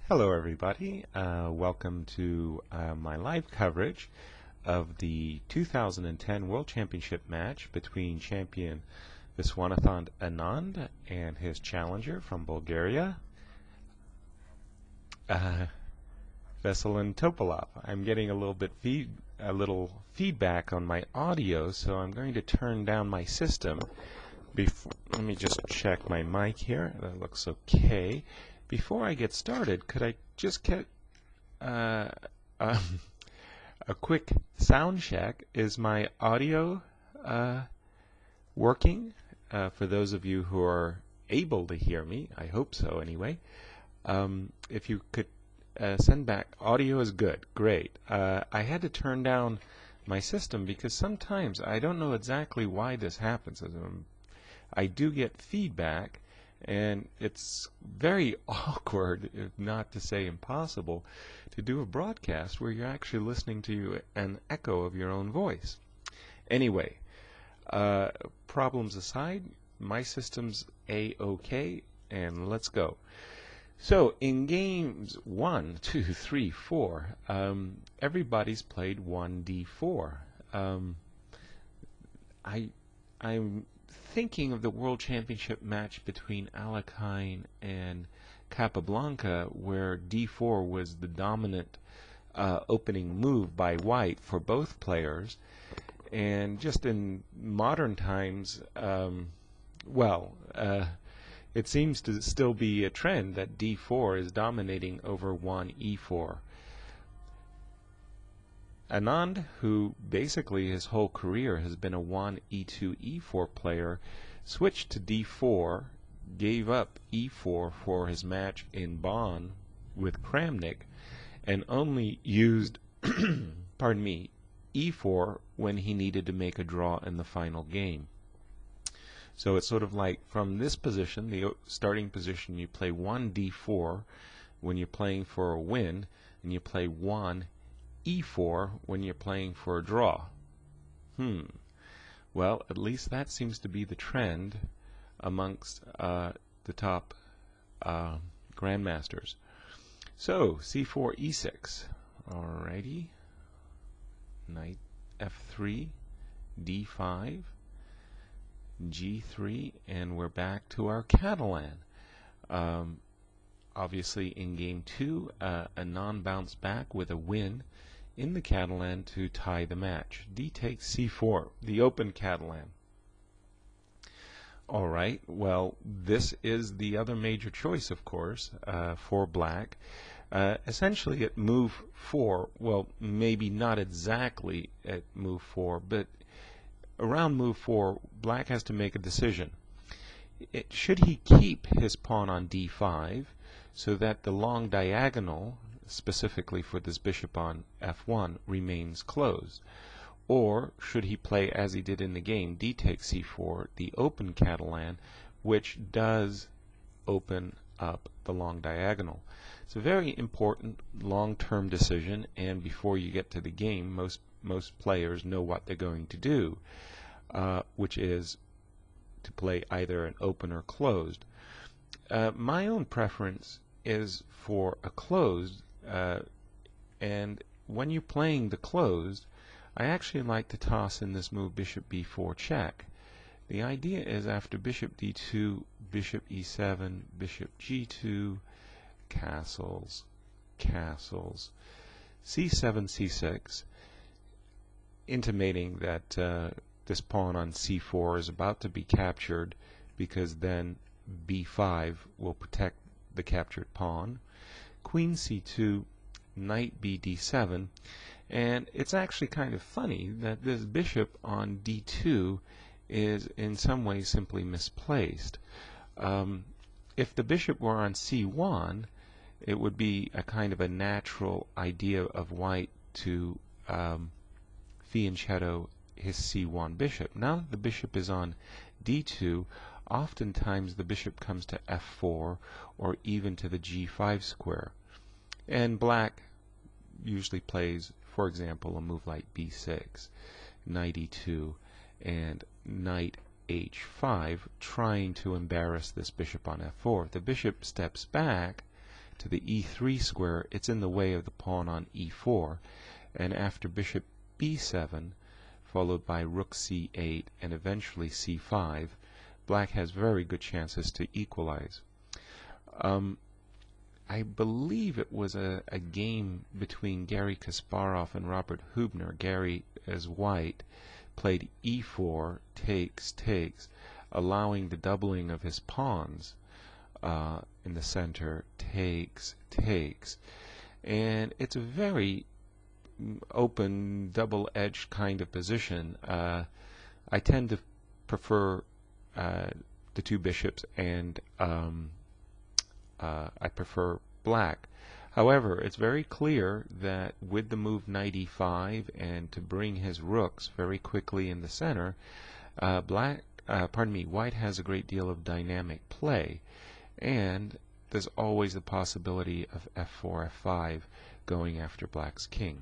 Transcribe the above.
Hello everybody, welcome to my live coverage of the 2010 World Championship match between champion Viswanathan Anand and his challenger from Bulgaria, Veselin Topalov. I'm getting a little feedback on my audio, so I'm going to turn down my system. Let me just check my mic here. That looks okay. Before I get started, could I just get a quick sound check? Is my audio working? For those of you who are able to hear me, I hope so anyway. If you could send back, audio is good, great. I had to turn down my system because sometimes I don't know exactly why this happens. I do get feedback, and it's very awkward, if not to say impossible, to do a broadcast where you're actually listening to an echo of your own voice. Anyway, problems aside, my system's A-OK, and let's go. So, in games 1, 2, 3, 4, everybody's played 1d4. I'm thinking of the World Championship match between Alekhine and Capablanca, where d4 was the dominant opening move by white for both players. And just in modern times, it seems to still be a trend that d4 is dominating over 1e4. Anand, who basically his whole career has been a 1e2e4 player, switched to d4, gave up e4 for his match in Bonn with Kramnik, and only used pardon me, e4 when he needed to make a draw in the final game. So it's sort of like from this position, the starting position, you play 1d4 when you're playing for a win, and you play 1e4 when you're playing for a draw. Well, at least that seems to be the trend amongst the top grandmasters. So, c4, e6. Alrighty. Knight f3, d5, g3, and we're back to our Catalan. Obviously, in game 2, Anand bounced back with a win in the Catalan to tie the match. D takes c4, the open Catalan. Alright, well, this is the other major choice, of course, for black. Essentially at move 4, well, maybe not exactly at move 4, but around move 4, black has to make a decision. Should he keep his pawn on d5 so that the long diagonal, specifically for this bishop on f1, remains closed? Or should he play, as he did in the game, d takes c4, the open Catalan, which does open up the long diagonal? It's a very important long-term decision, and before you get to the game, most players know what they're going to do, which is to play either an open or closed. My own preference is for a closed, and when you're playing the closed, I actually like to toss in this move bishop b4 check. The idea is after bishop d2, bishop e7, bishop g2, castles, castles, c7, c6, intimating that this pawn on c4 is about to be captured, because then b5 will protect the captured pawn. Queen c2, knight b d7, and it's actually kind of funny that this bishop on d2 is in some ways simply misplaced. If the bishop were on c1, it would be a kind of a natural idea of white to fianchetto his c1 bishop. Now that the bishop is on d2, oftentimes the bishop comes to f4 or even to the g5 square. And black usually plays, for example, a move like b6, knight e2, and knight h5, trying to embarrass this bishop on f4. The bishop steps back to the e3 square, it's in the way of the pawn on e4, and after bishop b7, followed by rook c8 and eventually c5, black has very good chances to equalize. I believe it was a game between Garry Kasparov and Robert Hübner. Gary, as white, played e4, takes, allowing the doubling of his pawns in the center, takes. And it's a very open, double-edged kind of position. I tend to prefer the two bishops, and I prefer black. However, it's very clear that with the move knight e5 and to bring his rooks very quickly in the center, white has a great deal of dynamic play, and there's always the possibility of f4, f5 going after black's king.